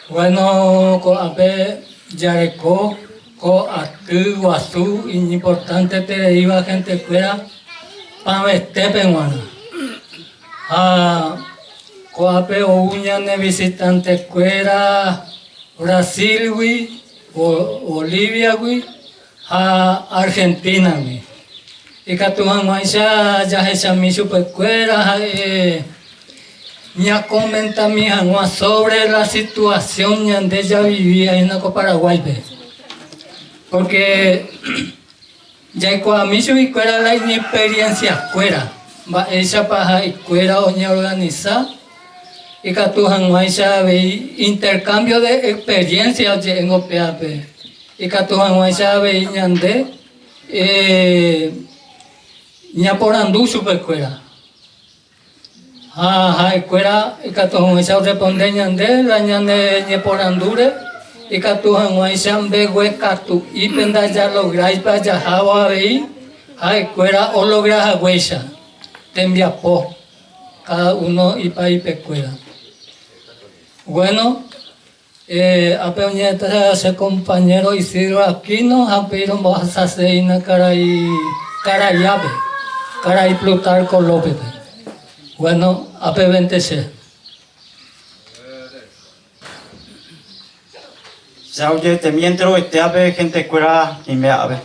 Bueno, ape yareco, atu, guazú, importante te iba gente fuera, para este penguana. Coape o uña de visitante fuera, Brasil, Bolivia, Argentina, y que tu ya se mi supercuera, ya comenta mi agua sobre la situación donde ella vivía en la Paraguay, porque ya cuando mi supercuera la experiencia fuera, va ella para escuela o organizar, y que tu ya ve intercambio de experiencias en OPAP, y que tu ya ve ñande, ya por andú supercuera. Escuela, y que tu ya responde ñande, la ñande ñe por andure, y que tu ya ve huecatu, y penda ya lográis para ya java veí, escuela o logras a huella, te envía po, cada uno y para ir escuela. Bueno, a ese compañero Isidro Aquino, a pedido a hacer una cara y Plutarco López. Bueno, a P20C. Ya oye, te mientro, ave gente fuera y me ave.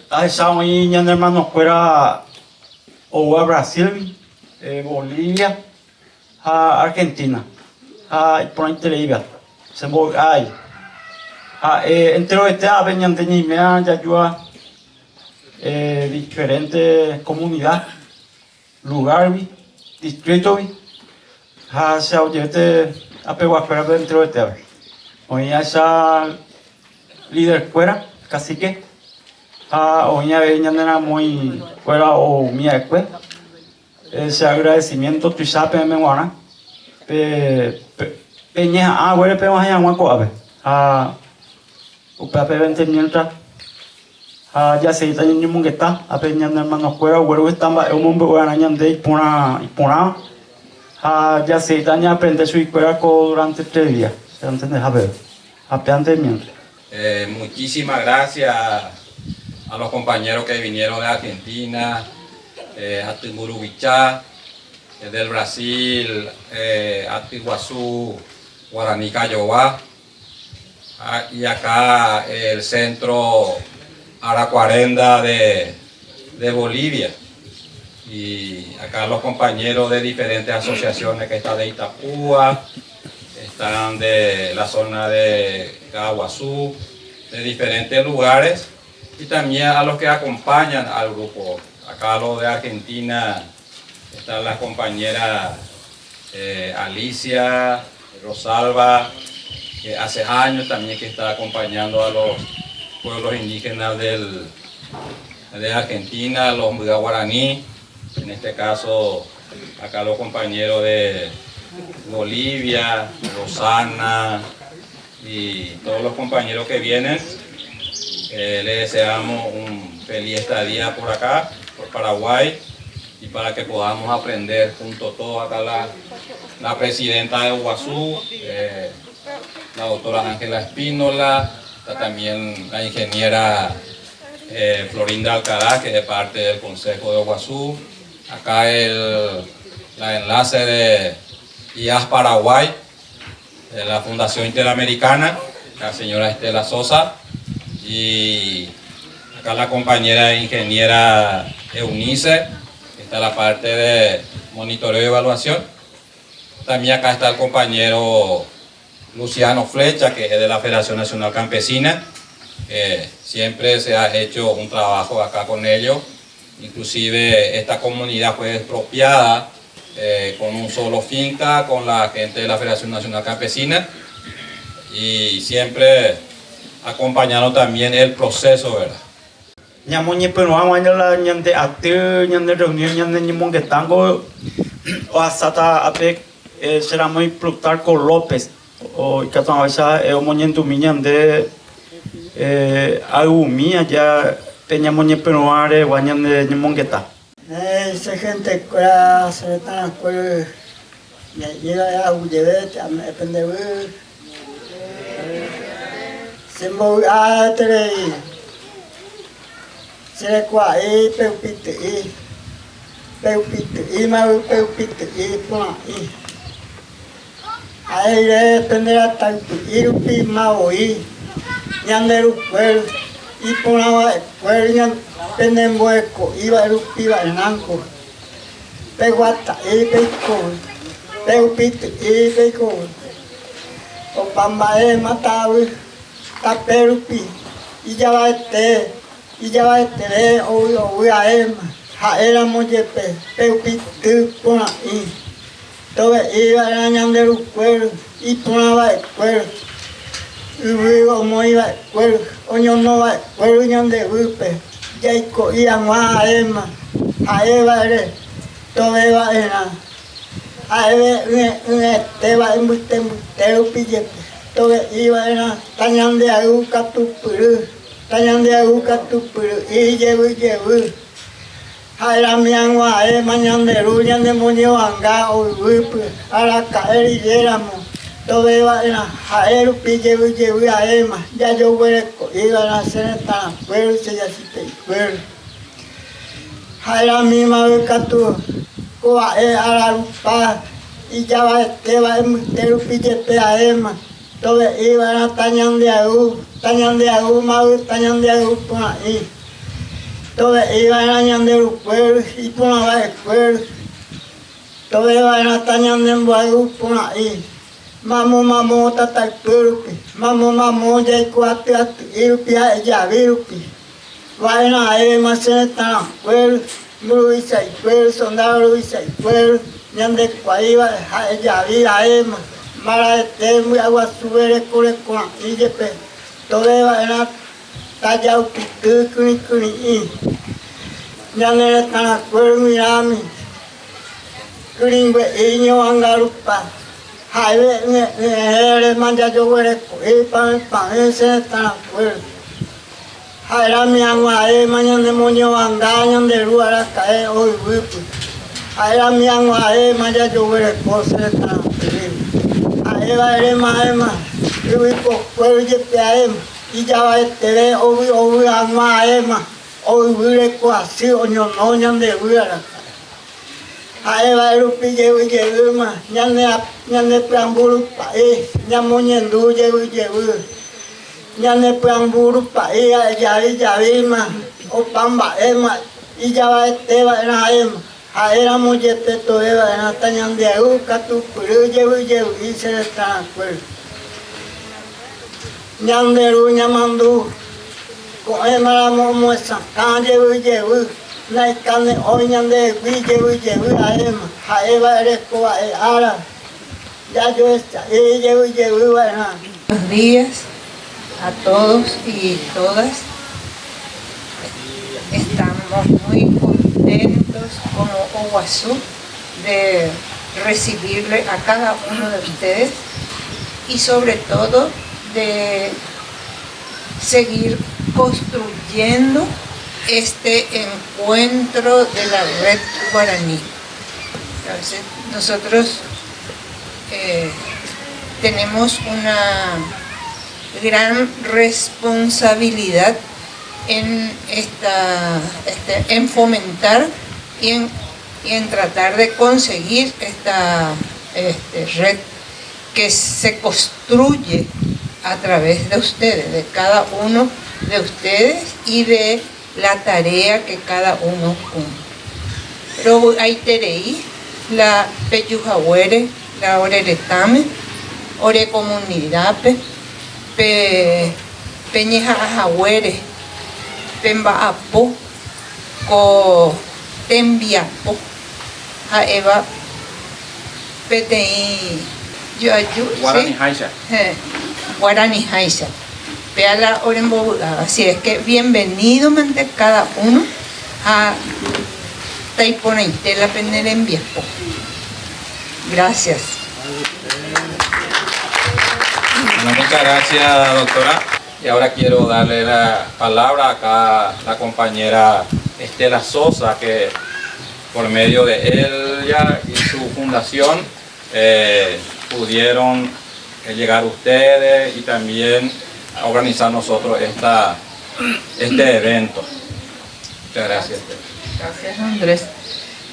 A esa oña de hermano fuera o a Brasil, Bolivia, a Argentina, a por Intereiva, se voy ahí. Entero ave ñande ni me ya yo diferentes comunidades, lugares, distritos, se oye a pegar fuera dentro de ave. Hoy esa líder fuera, cacique, hoy ya muy fuera o mi escuela. Ese agradecimiento tu sabe me guana peña agua pe más allá guaco ave upape 20 mientras ya se está yendo mungueta a peña de hermano fuera huevo estamba un hombre guana de ipona ya se está ya aprender su escuela durante 3 días se entiende a ver apeante mientras. Muchísimas gracias a los compañeros que vinieron de Argentina, Atimurubichá, del Brasil, Atiguazú, Guaraní Cayobá, y acá el centro Aracuarenda de Bolivia. Y acá los compañeros de diferentes asociaciones que están de Itapúa, están de la zona de Caguazú, de diferentes lugares, y también a los que acompañan al grupo. Acá los de Argentina están las compañeras Alicia, Rosalba, que hace años también que está acompañando a los pueblos indígenas de Argentina, los guaraní, en este caso acá los compañeros de Bolivia, Rosana y todos los compañeros que vienen. Les deseamos un feliz estadía por acá, por Paraguay, y para que podamos aprender junto a todos acá la presidenta de Iguazú, la doctora Ángela Espínola, está también la ingeniera Florinda Alcaraz, que es de parte del Consejo de Iguazú, acá la enlace de IAS Paraguay, de la Fundación Interamericana, la señora Estela Sosa, y acá la compañera ingeniera Eunice, que está la parte de monitoreo y evaluación. También acá está el compañero Luciano Flecha, que es de la Federación Nacional Campesina. Siempre se ha hecho un trabajo acá con ellos. Inclusive esta comunidad fue expropiada con un solo finca, con la gente de la Federación Nacional Campesina. Y siempre acompañando también el proceso, ¿verdad? Ñamoñe pero año la ñande ate ñande reunión ñande ñimon que tango o hasta ape será muy Plutarco López o que tan esa moñento miñande agumia ya peña moñe pero are guañande ñimon que ta esa gente cura se tan pues llega a Uyevet, a Pendebu, Sembo Atre, Serequa, Peupite, Mau Peupite, Pona, Aire, Pendera Taipu, Irupi, Maui, Yanderu, Puel, Ipona, Puel, Penembueco, Iba Rupi, Nanco, Peguata, Peco, Peupite, Peco, Opambae, Matawi, Taperupi, Ijabate, Oyaem, Haera Mojepe, Peupite, Pona, Tobe iba Yanderu, Puel, Ipona, Puel, Uwe, Moiva, Puel, Oñonova, Puel, Yanderupe, Jaiko, Iamua, Ema, Aeva, Tobe va era. Aeve, Teba, Embutero, Pille, Tobe iba era. Tañande Aguca, Tupuru, Tañande Aguca, Tupuru, Yevu, Jairamiangua, Mañanderu, Yandemonio, Anga, o Wupu, Araca, Erilléramo, Tobe va era. Jaeru, Pille, Aema, ya yo hueco, iba a hacer esta, pero se ya si te acuerdo. Jairami Mavecatu, Coa Ararupa, y ya va Esteba, Emutero Pillepe a Ema, Tobe iba a Tañandeaú, Mau, Tañandeaú, por ahí. Tobe iba a Ñanderu Pueblo, y por ahí el pueblo. Tobe iba a Tañandemboaú, por ahí. Mamu, Tata Purupi, Mamu, Jaicuate, Irupi, Yavirupi. Vaina Ema, Senetana, Pueblo. Luisa y Pueblo, Sondado Luisa y Pueblo, Ñande Cuaiba, Yavira, Ema, Mara de Temu, Agua Subere, Cure, con Illepe, Todeva, era Tallao, Kuni, Ñande Tana, Pueblo, Mirami, Kuringwe, Iño, Angarupa, Jaive, Manja, Yowere, Pan, Senetana, Pueblo. Jairami angua mañana moño angaño de lugar cae hoy wipu. Jairami angua maya yo veré cosas tan terrible. Aeva ema. Wipu pueblo de peaem. Y ya va este hoy angua ema. Hoy veré cosas oño no de lugar. Aeva rupi llevo ma. Ñane preambulu pae. Ñamoñendu llevo. Ñane preamburu pa ella, Yavima, o Pamba Ema, y ya va Esteba en la Ema, a era Mollete Toeva, en la Tañan de Aguca, tu Puru, llevo, y se le está de acuerdo. Ñanderu, Ñamandu, con Ema la Momo, Sacán, llevo, Naikane, hoy Ñande, llevo, a Ema, a Eva Erescoa, Ara, ya yo está, llevo, Buenos días a todos y todas. Estamos muy contentos como Oguazú de recibirle a cada uno de ustedes y sobre todo de seguir construyendo este encuentro de la red guaraní. Entonces, nosotros tenemos una gran responsabilidad en fomentar y en tratar de conseguir esta red que se construye a través de ustedes, de cada uno de ustedes y de la tarea que cada uno cumple. Pero hay terei, la peyujahuere, la oreretame, ore comunidad, peñeja ajahuere, pembaapo, co tembiapo, jaeva PTI yoayu, Guarani Haisha. Guarani Haisha. Peala Orembo, así es que bienvenido mente cada uno a Taiponeitela Penerembiapo. Gracias. Bueno, muchas gracias, doctora. Y ahora quiero darle la palabra acá a la compañera Estela Sosa, que por medio de ella y su fundación pudieron llegar ustedes y también organizar nosotros este evento. Muchas gracias. Gracias, Andrés.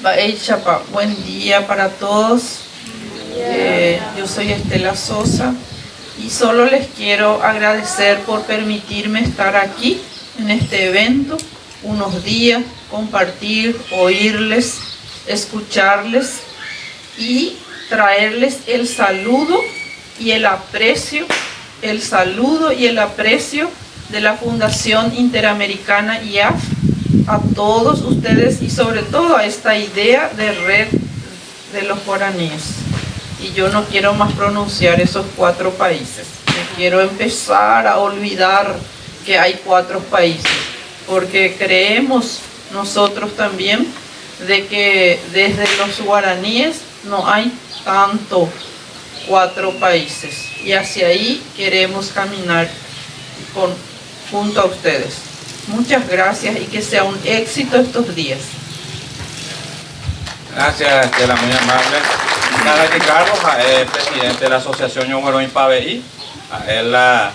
Baey Chapa, buen día para todos. Yo soy Estela Sosa y solo les quiero agradecer por permitirme estar aquí en este evento unos días, compartir, oírles, escucharles y traerles el saludo y el aprecio, de la Fundación Interamericana IAF a todos ustedes y sobre todo a esta idea de red de los guaraníes. Y yo no quiero más pronunciar esos 4 países. Yo quiero empezar a olvidar que hay 4 países, porque creemos nosotros también de que desde los guaraníes no hay tanto 4 países. Y hacia ahí queremos caminar junto a ustedes. Muchas gracias y que sea un éxito estos días. Gracias, Estela, muy amable. Nada, Ricardo, presidente de la Asociación Yongoro Impaveí. Él la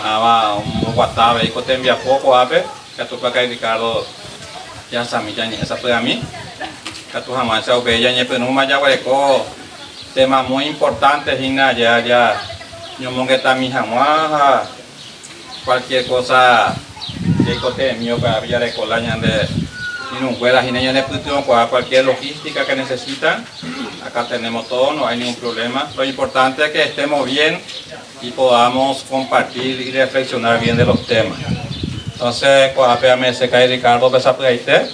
aba un guatabe y cotembia poco ape. Que tu paca Ricardo ya sami ya ni esa puede a mí. Que tu jamás se obe ya ni penuma ya hueco. Tema muy importante, Gina, ya ñomongueta mi jamás. Cualquier cosa que cote mío para pillar de colaña de cualquier logística que necesitan, acá tenemos todo, no hay ningún problema. Lo importante es que estemos bien y podamos compartir y reflexionar bien de los temas. Entonces, me se cae Ricardo Besapuaite.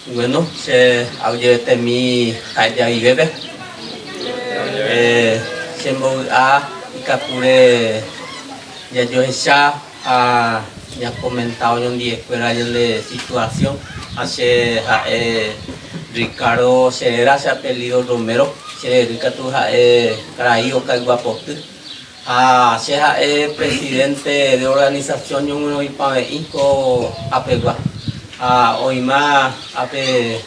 Bueno, se auyete mi allá y bebé. Siempre y capture ya yo ya comentado en la escuela de situación hace Ricardo Cerera se ha apellido Romero se Ricardo Caraío Caiguapote se presidente de organización Yonguno Ipaveíco Apegua hoy más ape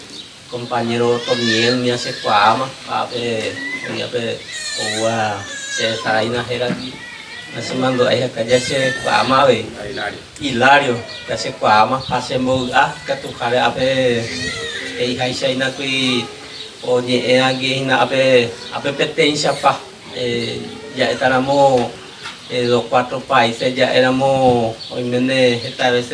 compañero Toniel me hace cuama ape oa se Saraina Jeraquí así mando ahí acá ya se cuama ve Hilario ya se cuama hacemos que tu jale ape hija y na kui oye aquí na ape pertenencia pa ya estábamos los 4 países ya éramos hoy mende esta vez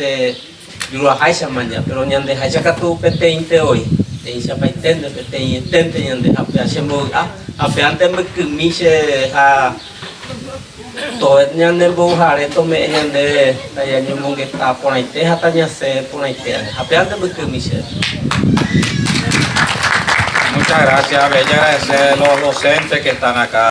yo lo haía mañana pero ni ande haía que tu pertenece hoy tenía para entender pertenece ni ande ape hacemos ape antes me comience a todo ñan de bujar esto me ñan de taya ñumon que está por ahí te hasta ña se por ahí te apeante porque Michelle. Muchas gracias, bella agradecer a los docentes que están acá.